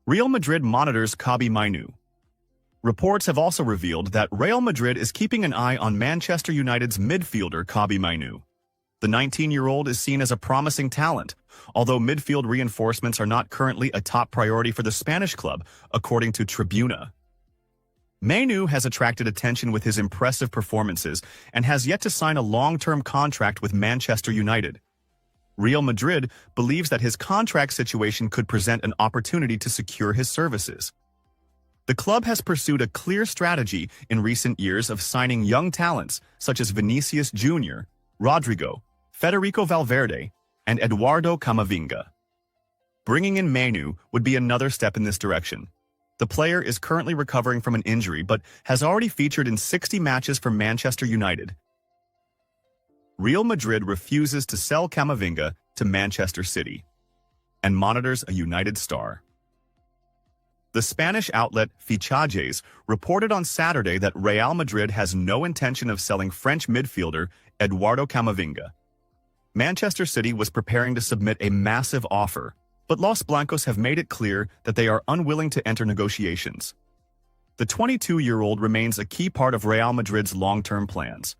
Real Madrid monitors Kobbie Mainoo. Reports have also revealed that Real Madrid is keeping an eye on Manchester United's midfielder Kobbie Mainoo. The 19-year-old is seen as a promising talent, although midfield reinforcements are not currently a top priority for the Spanish club, according to Tribuna. Mainoo has attracted attention with his impressive performances and has yet to sign a long-term contract with Manchester United. Real Madrid believes that his contract situation could present an opportunity to secure his services. The club has pursued a clear strategy in recent years of signing young talents such as Vinicius Jr., Rodrigo, Federico Valverde, and Eduardo Camavinga. Bringing in Mainoo would be another step in this direction. The player is currently recovering from an injury but has already featured in 60 matches for Manchester United. Real Madrid refuses to sell Camavinga to Manchester City and monitors a United star. The Spanish outlet Fichajes reported on Saturday that Real Madrid has no intention of selling French midfielder Eduardo Camavinga. Manchester City was preparing to submit a massive offer, but Los Blancos have made it clear that they are unwilling to enter negotiations. The 22-year-old remains a key part of Real Madrid's long-term plans.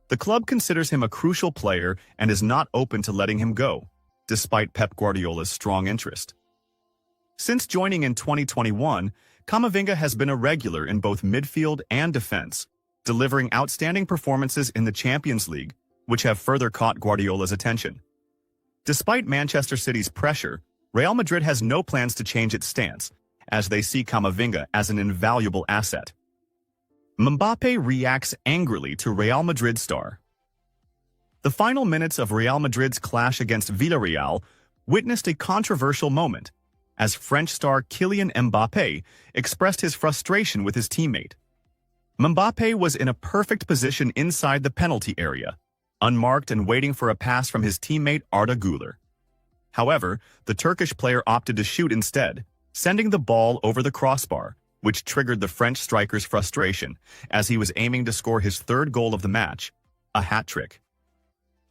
The club considers him a crucial player and is not open to letting him go, despite Pep Guardiola's strong interest. Since joining in 2021, Camavinga has been a regular in both midfield and defense, delivering outstanding performances in the Champions League, which have further caught Guardiola's attention. Despite Manchester City's pressure, Real Madrid has no plans to change its stance, as they see Camavinga as an invaluable asset. Mbappé reacts angrily to Real Madrid star. The final minutes of Real Madrid's clash against Villarreal witnessed a controversial moment, as French star Kylian Mbappé expressed his frustration with his teammate. Mbappé was in a perfect position inside the penalty area, unmarked and waiting for a pass from his teammate Arda Güler. However, the Turkish player opted to shoot instead, sending the ball over the crossbar, which triggered the French striker's frustration as he was aiming to score his third goal of the match, a hat-trick.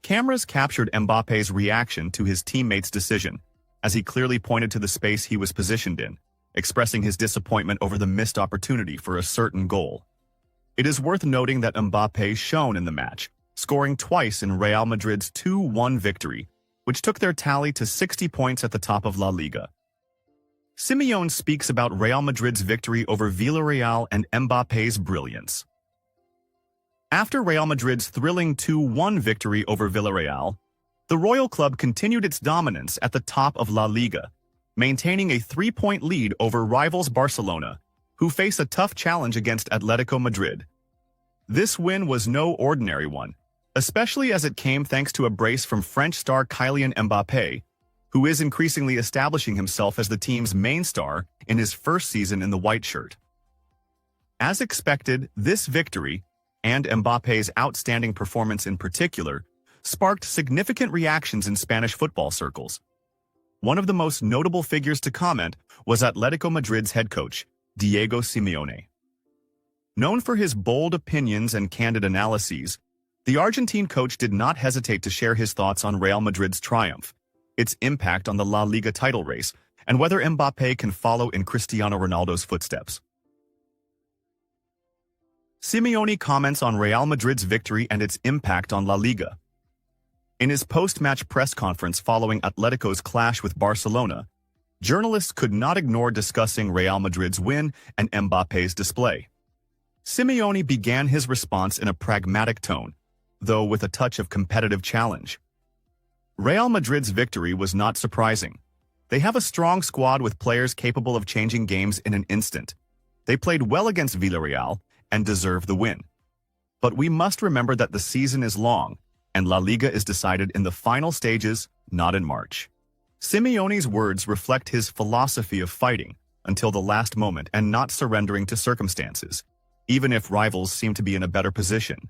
Cameras captured Mbappé's reaction to his teammate's decision, as he clearly pointed to the space he was positioned in, expressing his disappointment over the missed opportunity for a certain goal. It is worth noting that Mbappé shone in the match, scoring twice in Real Madrid's 2-1 victory, which took their tally to 60 points at the top of La Liga. Simeone speaks about Real Madrid's victory over Villarreal and Mbappé's brilliance. After Real Madrid's thrilling 2-1 victory over Villarreal, the Royal Club continued its dominance at the top of La Liga, maintaining a 3-point lead over rivals Barcelona, who face a tough challenge against Atletico Madrid. This win was no ordinary one, especially as it came thanks to a brace from French star Kylian Mbappé, who is increasingly establishing himself as the team's main star in his first season in the white shirt. As expected, this victory, and Mbappé's outstanding performance in particular, sparked significant reactions in Spanish football circles. One of the most notable figures to comment was Atletico Madrid's head coach, Diego Simeone. Known for his bold opinions and candid analyses, the Argentine coach did not hesitate to share his thoughts on Real Madrid's triumph, its impact on the La Liga title race, and whether Mbappé can follow in Cristiano Ronaldo's footsteps. Simeone comments on Real Madrid's victory and its impact on La Liga. In his post-match press conference following Atletico's clash with Barcelona, journalists could not ignore discussing Real Madrid's win and Mbappé's display. Simeone began his response in a pragmatic tone, though with a touch of competitive challenge. Real Madrid's victory was not surprising. They have a strong squad with players capable of changing games in an instant. They played well against Villarreal and deserve the win. But we must remember that the season is long, and La Liga is decided in the final stages, not in March. Simeone's words reflect his philosophy of fighting until the last moment and not surrendering to circumstances, even if rivals seem to be in a better position.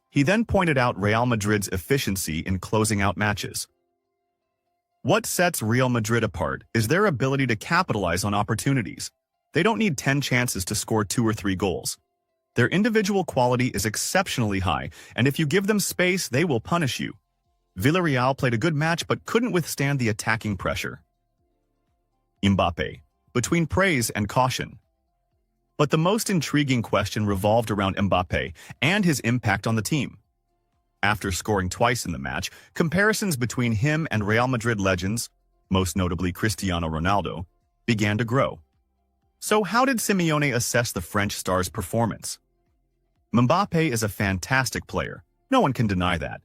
He then pointed out Real Madrid's efficiency in closing out matches. What sets Real Madrid apart is their ability to capitalize on opportunities. They don't need 10 chances to score 2 or 3 goals. Their individual quality is exceptionally high, and if you give them space, they will punish you. Villarreal played a good match but couldn't withstand the attacking pressure. Mbappé, between praise and caution. But the most intriguing question revolved around Mbappé and his impact on the team. After scoring twice in the match, comparisons between him and Real Madrid legends, most notably Cristiano Ronaldo, began to grow. So how did Simeone assess the French star's performance? Mbappé is a fantastic player. No one can deny that.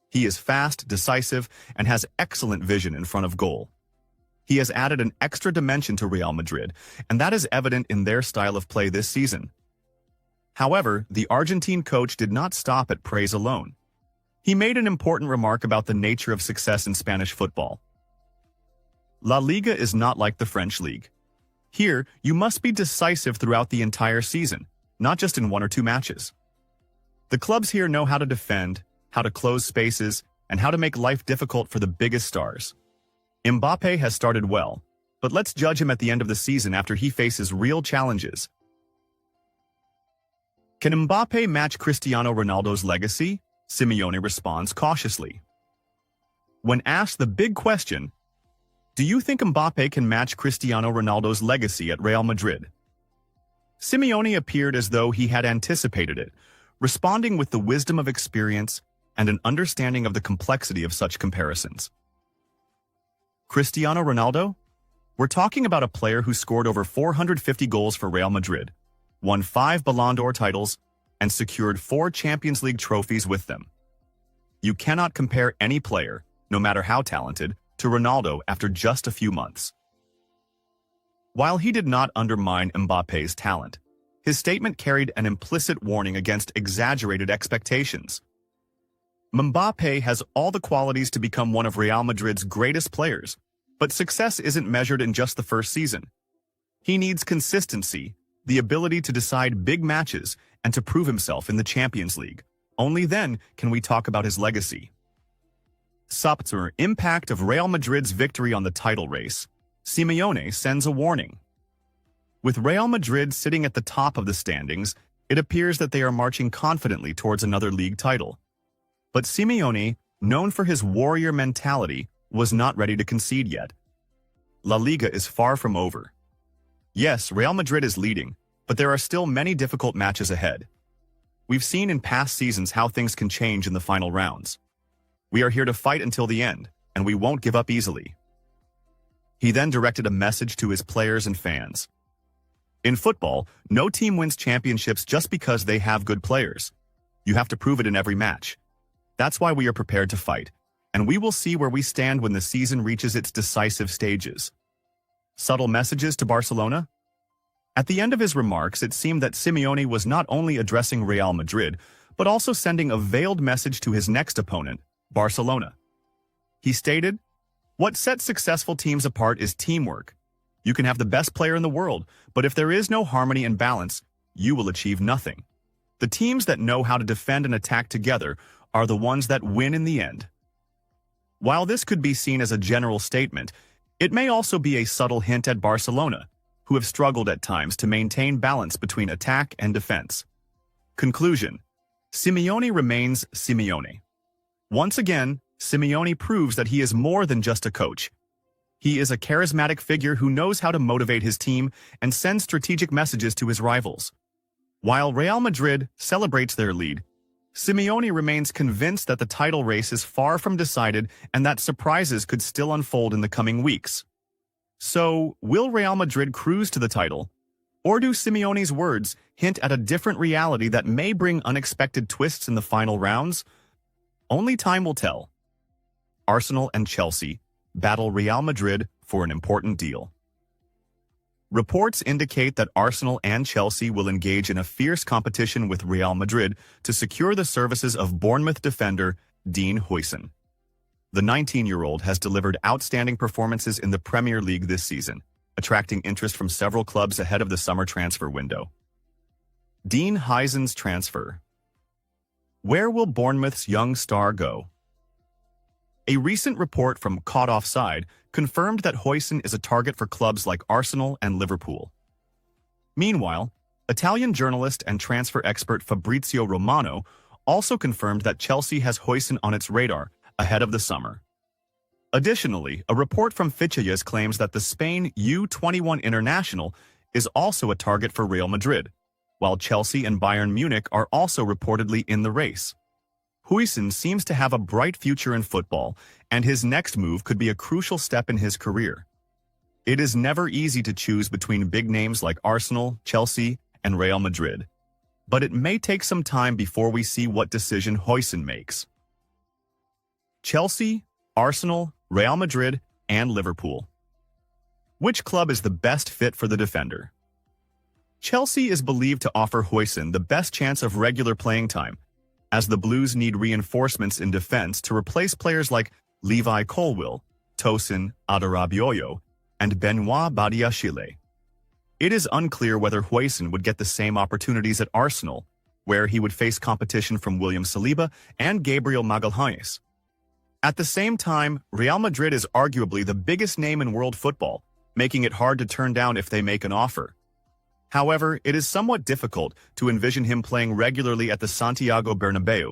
He is fast, decisive, and has excellent vision in front of goal. He has added an extra dimension to Real Madrid, and that is evident in their style of play this season. However, the Argentine coach did not stop at praise alone. He made an important remark about the nature of success in Spanish football. La Liga is not like the French league. Here, you must be decisive throughout the entire season, not just in 1 or 2 matches. The clubs here know how to defend, how to close spaces, and how to make life difficult for the biggest stars. Mbappé has started well, but let's judge him at the end of the season after he faces real challenges. Can Mbappé match Cristiano Ronaldo's legacy? Simeone responds cautiously. When asked the big question, do you think Mbappé can match Cristiano Ronaldo's legacy at Real Madrid? Simeone appeared as though he had anticipated it, responding with the wisdom of experience and an understanding of the complexity of such comparisons. Cristiano Ronaldo? We're talking about a player who scored over 450 goals for Real Madrid, won 5 Ballon d'Or titles, and secured 4 Champions League trophies with them. You cannot compare any player, no matter how talented, to Ronaldo after just a few months. While he did not undermine Mbappé's talent, his statement carried an implicit warning against exaggerated expectations. Mbappé has all the qualities to become one of Real Madrid's greatest players, but success isn't measured in just the first season. He needs consistency, the ability to decide big matches, and to prove himself in the Champions League. Only then can we talk about his legacy. Subter impact of Real Madrid's victory on the title race. Simeone sends a warning. With Real Madrid sitting at the top of the standings, it appears that they are marching confidently towards another league title. But Simeone, known for his warrior mentality, was not ready to concede yet. La Liga is far from over. Yes, Real Madrid is leading, but there are still many difficult matches ahead. We've seen in past seasons how things can change in the final rounds. We are here to fight until the end, and we won't give up easily. He then directed a message to his players and fans. In football, no team wins championships just because they have good players. You have to prove it in every match. That's why we are prepared to fight, and we will see where we stand when the season reaches its decisive stages. Subtle messages to Barcelona? At the end of his remarks, it seemed that Simeone was not only addressing Real Madrid, but also sending a veiled message to his next opponent, Barcelona. He stated, "What sets successful teams apart is teamwork. You can have the best player in the world, but if there is no harmony and balance, you will achieve nothing. The teams that know how to defend and attack together are the ones that win in the end." While this could be seen as a general statement, it may also be a subtle hint at Barcelona, who have struggled at times to maintain balance between attack and defense. Conclusion: Simeone remains Simeone. Once again, Simeone proves that he is more than just a coach. He is a charismatic figure who knows how to motivate his team and send strategic messages to his rivals. While Real Madrid celebrates their lead, Simeone remains convinced that the title race is far from decided and that surprises could still unfold in the coming weeks. So, will Real Madrid cruise to the title? Or do Simeone's words hint at a different reality that may bring unexpected twists in the final rounds? Only time will tell. Arsenal and Chelsea battle Real Madrid for an important deal. Reports indicate that Arsenal and Chelsea will engage in a fierce competition with Real Madrid to secure the services of Bournemouth defender Dean Huijsen. The 19-year-old has delivered outstanding performances in the Premier League this season, attracting interest from several clubs ahead of the summer transfer window. Dean Huijsen's transfer. Where will Bournemouth's young star go? A recent report from Caught Offside confirmed that Huijsen is a target for clubs like Arsenal and Liverpool. Meanwhile, Italian journalist and transfer expert Fabrizio Romano also confirmed that Chelsea has Huijsen on its radar ahead of the summer. Additionally, a report from Villarreal claims that the Spain U21 international is also a target for Real Madrid, while Chelsea and Bayern Munich are also reportedly in the race. Huijsen seems to have a bright future in football, and his next move could be a crucial step in his career. It is never easy to choose between big names like Arsenal, Chelsea, and Real Madrid, but it may take some time before we see what decision Huijsen makes. Chelsea, Arsenal, Real Madrid, and Liverpool. Which club is the best fit for the defender? Chelsea is believed to offer Huijsen the best chance of regular playing time, as the Blues need reinforcements in defense to replace players like Levi Colwill, Tosin Adarabioyo, and Benoit Badiashile. It is unclear whether Huijsen would get the same opportunities at Arsenal, where he would face competition from William Saliba and Gabriel Magalhaes. At the same time, Real Madrid is arguably the biggest name in world football, making it hard to turn down if they make an offer. However, it is somewhat difficult to envision him playing regularly at the Santiago Bernabeu,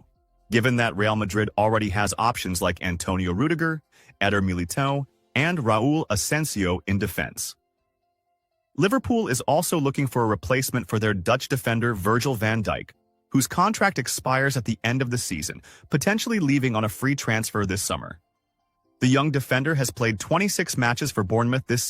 given that Real Madrid already has options like Antonio Rudiger, Eder Militão, and Raúl Asensio in defense. Liverpool is also looking for a replacement for their Dutch defender Virgil van Dijk, whose contract expires at the end of the season, potentially leaving on a free transfer this summer. The young defender has played 26 matches for Bournemouth this season.